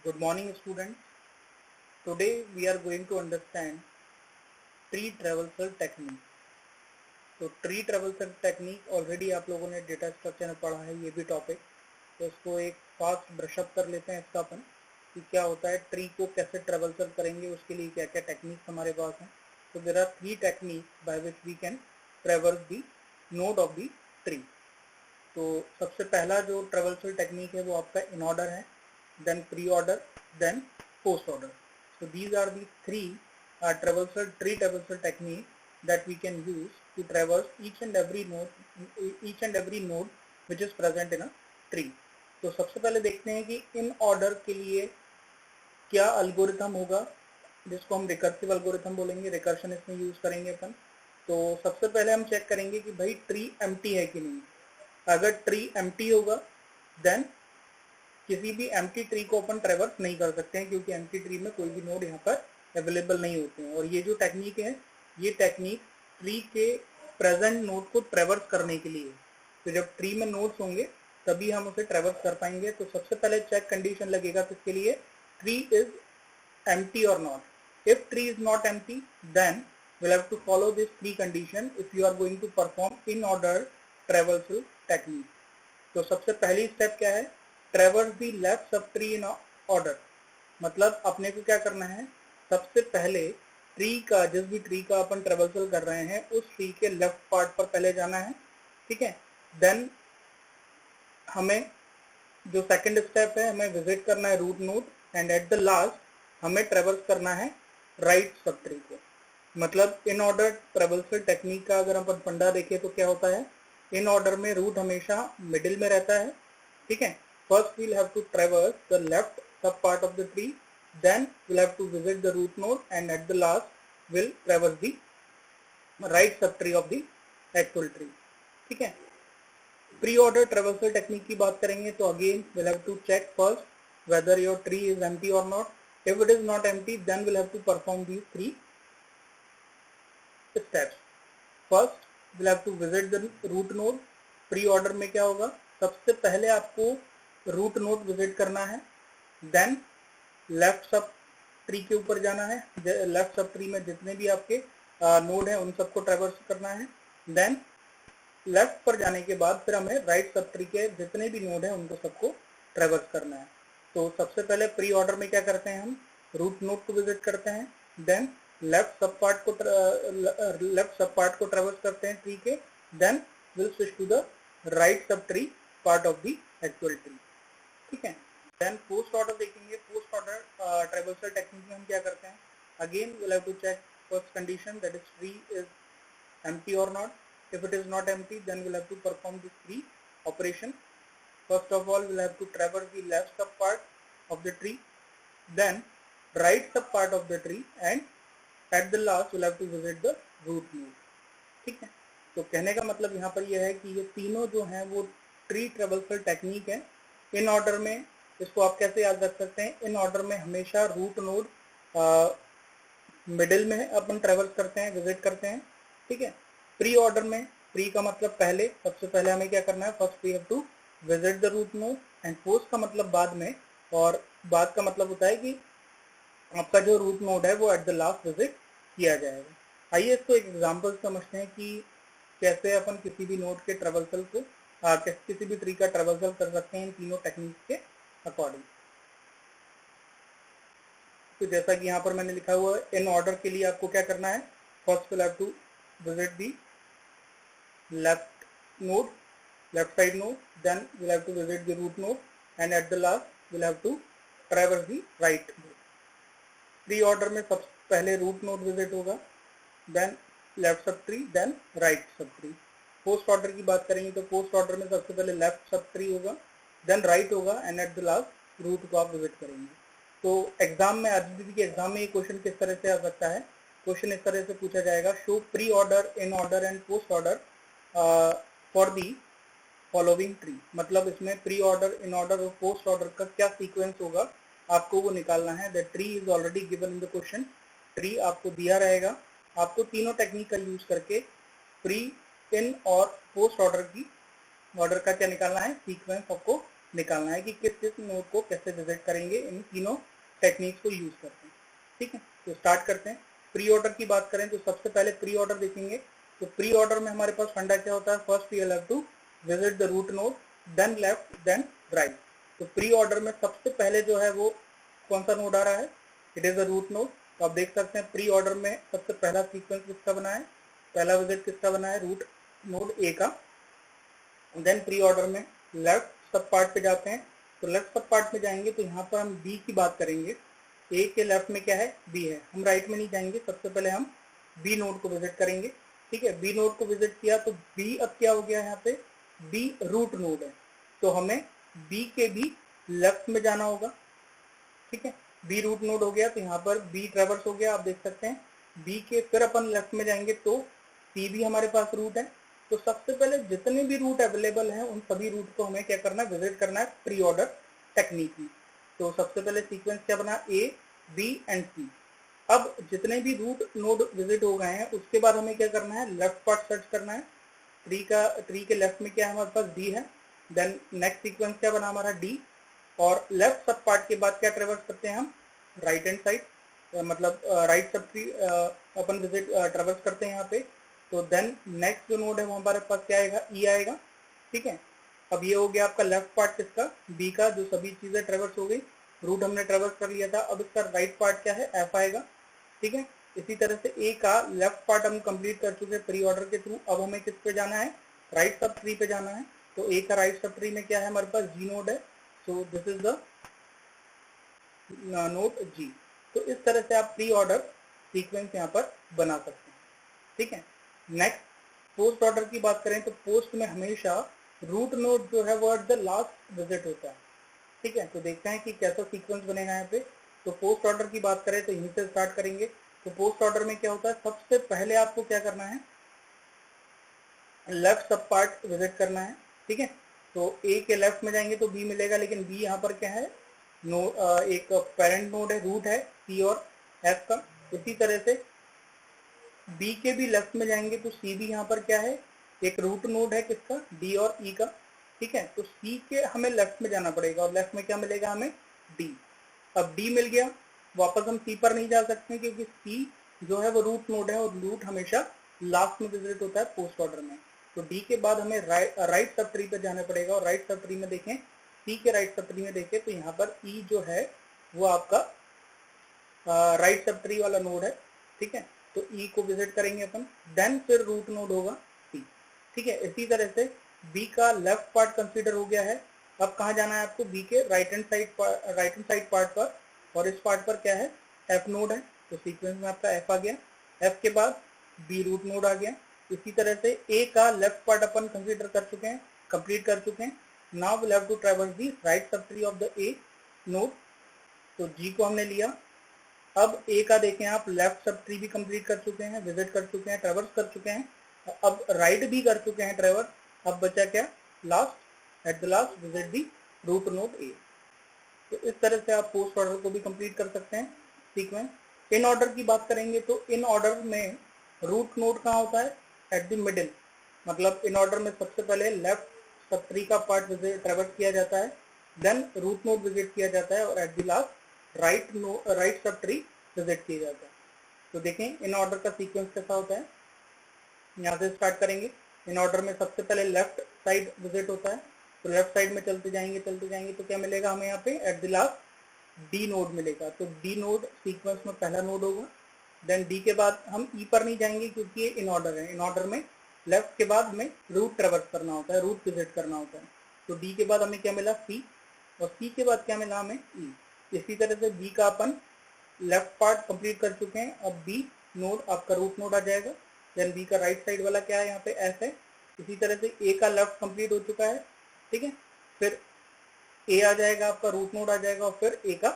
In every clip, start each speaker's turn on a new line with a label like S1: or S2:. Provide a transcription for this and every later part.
S1: Good morning, students. Today we are going to understand tree traversal technique. तो tree ट्रेवल्सल technique already आप लोगों ने data structure में पढ़ा है, ये भी टॉपिक। तो इसको एक फास्ट ब्रशअप कर लेते हैं इसका अपन कि क्या होता है, ट्री को कैसे ट्रेवल्सल करेंगे, उसके लिए क्या क्या टेक्निक्स हमारे पास हैं। तो there are 3 techniques by which we can traverse the node of the tree. तो सबसे पहला जो ट्रेवल्सल टेक्निक है वो आपका इन ऑर्डर है, then pre order, then post order. So these are the three tree traversal technique that we can use to traverse each and every node which is present in a tree. तो सबसे पहले देखते हैं कि in order के लिए क्या algorithm होगा, जिसको हम रिकर्सिव अल्गोरिथम बोलेंगे। रिकर्शन इसमें यूज करेंगे अपन। तो सबसे पहले हम चेक करेंगे कि भाई ट्री एम्प्टी है कि नहीं। अगर ट्री एम्प्टी होगा देन किसी भी एम्प्टी ट्री को अपन ट्रेवर्स नहीं कर सकते हैं, क्योंकि एम्प्टी ट्री में कोई भी नोड यहाँ पर अवेलेबल नहीं होते हैं। और ये जो टेक्निक है, ये टेक्निक ट्री के प्रेजेंट नोड को ट्रेवर्स करने के लिए। तो जब ट्री में नोड्स होंगे तभी हम उसे ट्रेवर्स कर पाएंगे। तो सबसे पहले चेक कंडीशन लगेगा किसके लिए, ट्री इज एम्प्टी और not. If tree is not empty then we'll have to follow this three condition if you are going to perform in order traversal technique. तो सबसे पहली स्टेप क्या है, ट्रेवर्स दी left sub tree in order. मतलब अपने को क्या करना है, सबसे पहले ट्री का, जिस भी ट्री का अपन ट्रेवर्सल कर रहे हैं उस ट्री के लेफ्ट पार्ट पर पहले जाना है, ठीक है। देन हमें जो सेकंड स्टेप है, हमें विजिट करना है root node, and at the last हमें ट्रेवर्स करना है राइट सब ट्री को। मतलब इन ऑर्डर ट्रेवर्सल टेक्निक का अगर अपन फंडा देखें तो क्या होता है, इन ऑर्डर में रूट हमेशा मिडिल में रहता है, ठीक है। First we'll have to traverse the left sub part of the tree, then we'll have to visit the root node, and at the last we'll traverse the right sub tree of the actual tree, ठीक है। Pre order traversal technique की बात करेंगे तो again we'll have to check first whether your tree is empty or not. If it is not empty, then we'll have to perform these 3 steps. First we'll have to visit the root node. Pre order में क्या होगा, सबसे पहले आपको root node visit करना है, then left sub tree के ऊपर जाना है। लेफ्ट सब ट्री में जितने भी आपके नोड हैं उन सबको ट्रेवर्स करना है। देन लेफ्ट पर जाने के बाद फिर हमें राइट सब ट्री के जितने भी नोड हैं उनको सबको ट्रेवर्स करना है। तो सबसे पहले प्री ऑर्डर में क्या करते हैं, हम रूट नोड को विजिट करते हैं, देन लेफ्ट सब पार्ट को ट्रेवर्स करते हैं ट्री के, then will switch to the right sub tree part of the actual tree, ठीक है। देन पोस्ट ऑर्डर देखेंगे। पोस्ट ऑर्डर ट्रेवर्सल टेक्निक में हम क्या करते हैं, again we'll have to check first condition, that is tree is empty or not. If it is not empty, then we'll have to perform this three operation. First of all, we'll have to traverse the left sub part of the tree, then right sub part of the tree, and at the last we'll have to visit the root node, ठीक है। तो कहने का मतलब यहाँ पर यह है कि ये तीनों जो हैं वो ट्री ट्रेवर्सल टेक्निक है। इन ऑर्डर में इसको आप कैसे याद रख सकते हैं, इन ऑर्डर में हमेशा रूट नोड मिडिल में अपन ट्रेवर्स करते हैं, विजिट करते हैं, ठीक है। प्री ऑर्डर में, प्री का मतलब पहले, सबसे पहले हमें क्या करना है, first we have to visit the root node, and post का मतलब बाद में, और बाद का मतलब होता है कि आपका जो रूट नोड है वो एट द लास्ट विजिट किया जाएगा। आइए इसको एक एग्जाम्पल समझते हैं कि कैसे अपन किसी भी नोड के ट्रेवर्सल को किसी भी ट्री का ट्रेवर्सल कर सकते हैं इन तीनों टेक्निक के अकॉर्डिंग। तो जैसा कि यहाँ पर मैंने लिखा हुआ है, इन ऑर्डर के लिए आपको क्या करना है, first will have to visit the left node, left side node, then will have to visit the root node, and at the last will have to traverse the right node. Pre order में सबसे पहले root node visit होगा, then left sub tree, then right sub tree. Post order की बात करेंगे तो post order में सबसे पहले लेफ्ट सब ट्री होगा, देन राइट होगा, and at the last root को आप विजिट करेंगे। तो एग्जाम में, आज दीदी के एग्जाम में ये क्वेश्चन किस तरह से आ सकता है, क्वेश्चन इस तरह से पूछा जाएगा, show pre order, in order and post order for the following tree. मतलब इसमें प्री ऑर्डर, इन ऑर्डर और पोस्ट ऑर्डर का क्या सीक्वेंस होगा आपको वो निकालना है। The tree is already given in the question, tree आपको दिया रहेगा, आपको तीनों टेक्निक का यूज करके प्री, इन और पोस्ट ऑर्डर का क्या निकालना है, सीक्वेंस आपको निकालना है कि किस किस नोड को कैसे विजिट करेंगे इन तीनों टेक्निक्स को यूज करते हैं। ठीक है, तो स्टार्ट करते हैं। प्री ऑर्डर की बात करें तो सबसे पहले प्री ऑर्डर देखेंगे। तो प्री ऑर्डर में हमारे पास फंडा क्या होता है, first we have to visit the root node, then left, then right. तो प्री ऑर्डर में सबसे पहले जो है वो कौन सा नोड आ रहा है, it is the root node. तो आप देख सकते हैं प्री ऑर्डर में सबसे पहला सीक्वेंस किसका बना है, पहला विजिट किसका बना है, रूट नोड ए का। देन प्री ऑर्डर में लेफ्ट सब पार्ट पे जाते हैं। तो लेफ्ट सब पार्ट में जाएंगे तो यहाँ पर हम बी की बात करेंगे। ए के लेफ्ट में क्या है, बी है। हम राइट में नहीं जाएंगे, सबसे पहले हम बी नोड को विजिट करेंगे। ठीक है, बी नोड को विजिट किया तो बी अब क्या हो गया, यहाँ पे बी रूट नोड है, तो हमें बी के भी लेफ्ट में जाना होगा। ठीक है, बी रूट नोड हो गया तो यहाँ पर बी ट्रेवर्स हो गया, आप देख सकते हैं। बी के फिर अपन लेफ्ट में जाएंगे तो सी भी हमारे पास रूट है। तो सबसे पहले जितने भी रूट अवेलेबल हैं उन सभी रूट को हमें क्या करना है, विजिट करना है प्री ऑर्डर टेक्निक में। तो सबसे पहले सीक्वेंस क्या बना, ए बी एंड सी। अब जितने भी रूट नोड विजिट हो गए हैं उसके बाद हमें क्या करना है, लेफ्ट पार्ट सर्च करना है। ट्री के लेफ्ट में क्या है, हमारे पास डी है। देन नेक्स्ट सीक्वेंस क्या बना हमारा, डी। और लेफ्ट सब पार्ट के बाद क्या ट्रेवर्स करते हैं हम, राइट हैंड साइड, मतलब राइट सब ट्री अपन विजिट ट्रेवर्स करते हैं यहाँ पे। तो देन नेक्स्ट जो नोड है वो हमारे पास क्या आएगा, ई आएगा। ठीक है, अब ये हो गया आपका लेफ्ट पार्ट किसका, बी का, जो सभी चीजें ट्रेवर्स हो गई, रूट हमने ट्रेवर्स कर लिया था। अब इसका राइट पार्ट क्या है, एफ आएगा। ठीक है, इसी तरह से ए का लेफ्ट पार्ट हम कंप्लीट कर चुके हैं प्री ऑर्डर के थ्रू। अब हमें किस पे जाना है, राइट सब ट्री पे जाना है। तो ए का राइट सब ट्री में क्या है, हमारे पास जी नोड है। So this is the node G. तो इस तरह से आप प्री ऑर्डर सीक्वेंस यहाँ पर बना सकते हैं। ठीक है, नेक्स्ट पोस्ट ऑर्डर की बात करें तो पोस्ट में हमेशा रूट नोड जो है वो एट द लास्ट विजिट होता है। ठीक है, तो देखते हैं कि कैसा सीक्वेंस बनेगा यहाँ पे। तो पोस्ट ऑर्डर की बात करें तो यहीं से स्टार्ट करेंगे। तो पोस्ट ऑर्डर में क्या होता है, सबसे पहले आपको क्या करना है, लेफ्ट सब पार्ट विजिट करना है। ठीक है, तो ए के लेफ्ट में जाएंगे तो बी मिलेगा, लेकिन बी यहाँ पर क्या है, एक पेरेंट नोड है, रूट है सी और एफ का। इसी तरह से बी के भी लेफ्ट में जाएंगे तो सी भी यहाँ पर क्या है, एक रूट नोड है किसका, डी और ई का। ठीक है, तो सी के हमें लेफ्ट में जाना पड़ेगा और लेफ्ट में क्या मिलेगा हमें, डी। अब डी मिल गया, वापस हम सी पर नहीं जा सकते क्योंकि सी जो है वो रूट नोड है और रूट हमेशा लास्ट में विजिट होता है पोस्ट ऑर्डर में। तो डी के बाद हमें राइट सब ट्री पे जाना पड़ेगा और राइट सब ट्री में देखें, सी के राइट सब ट्री में देखें तो यहाँ पर ई जो है वो आपका राइट सब ट्री वाला नोड है। ठीक है, तो ई को विजिट करेंगे अपन, देन फिर रूट नोड होगा सी। ठीक है, इसी तरह से बी का लेफ्ट पार्ट कंसीडर हो गया है। अब कहाँ जाना है आपको, बी के राइट हैंड साइड पार्ट पर, और इस पार्ट पर क्या है, एफ नोड है। तो सीक्वेंस में आपका एफ आ गया, एफ के बाद बी रूट नोड आ गया। इसी तरह से ए का लेफ्ट पार्ट अपन कंसीडर कर चुके हैं, कंप्लीट कर चुके हैं। Now we have to traverse the right sub tree of the A node. तो जी को हमने लिया। अब ए का देखें आप, लेफ्ट सब ट्री भी कंप्लीट कर चुके हैं, विजिट कर चुके हैं, ट्रैवर्स कर चुके हैं, अब राइट भी कर चुके हैं ट्रैवर्स। अब बचा क्या, last, at the last visit the root node A. तो इस तरह से आप पोस्ट ऑर्डर को भी कंप्लीट कर सकते हैं सीक्वेंस। इन ऑर्डर की बात करेंगे तो इन ऑर्डर में रूट नोड कहाँ होता है, एट द मिडिल। मतलब इन ऑर्डर में सबसे पहले लेफ्ट सब ट्री का पार्ट विजिट ट्रैवर्स किया जाता है, देन रूट नोड विजिट किया जाता है और eight the last right sub tree visit किया जाता है। तो देखें इन ऑर्डर का सीक्वेंस कैसा होता है, यहाँ से स्टार्ट करेंगे। इन ऑर्डर में सबसे पहले लेफ्ट साइड विजिट होता है, तो लेफ्ट साइड में चलते जाएंगे तो क्या मिलेगा हमें यहाँ पे, eight the last D naught मिलेगा। तो डी नोड सीक्वेंस में पहला नोड होगा। देन डी के बाद हम ई पर नहीं जाएंगे क्योंकि ये इन ऑर्डर है। इन ऑर्डर में लेफ्ट के बाद हमें रूट ट्रेवर्स करना होता है, रूट विजिट करना होता है। तो डी के बाद हमें क्या मिला, सी, और सी के बाद क्या मिला हमें, ई। इसी तरह से बी का अपन लेफ्ट पार्ट कंप्लीट कर चुके हैं। अब बी नोड आपका रूट नोड आ जाएगा। देन बी का राइट साइड वाला क्या है, यहाँ पे एस है। इसी तरह से ए का लेफ्ट कंप्लीट हो चुका है। ठीक है, फिर ए आ जाएगा, आपका रूट नोड आ जाएगा, और फिर ए का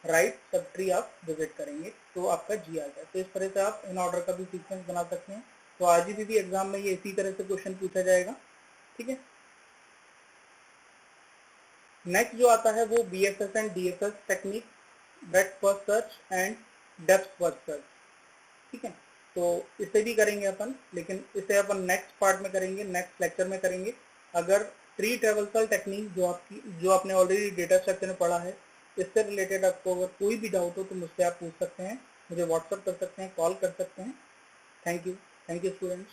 S1: राइट सब ट्री आप विजिट करेंगे तो आपका जी आ जाएगा। तो इस तरह से आप इन ऑर्डर का भी सीक्वेंस बना सकते हैं। तो आरजीबीबी एग्जाम में ये इसी तरह से क्वेश्चन पूछा जाएगा। ठीक है, नेक्स्ट जो आता है वो BFS and DFS technique, breadth first search and depth first search. ठीक है, तो इसे भी करेंगे अपन, लेकिन इसे अपन नेक्स्ट पार्ट में करेंगे, नेक्स्ट लेक्चर में करेंगे। अगर ट्री ट्रेवल्सल टेक्निक जो आपने ऑलरेडी डेटा स्ट्रक्चर में पढ़ा है, इससे रिलेटेड आपको अगर कोई भी डाउट हो तो मुझसे आप पूछ सकते हैं, मुझे व्हाट्सअप कर सकते हैं, कॉल कर सकते हैं। Thank you students.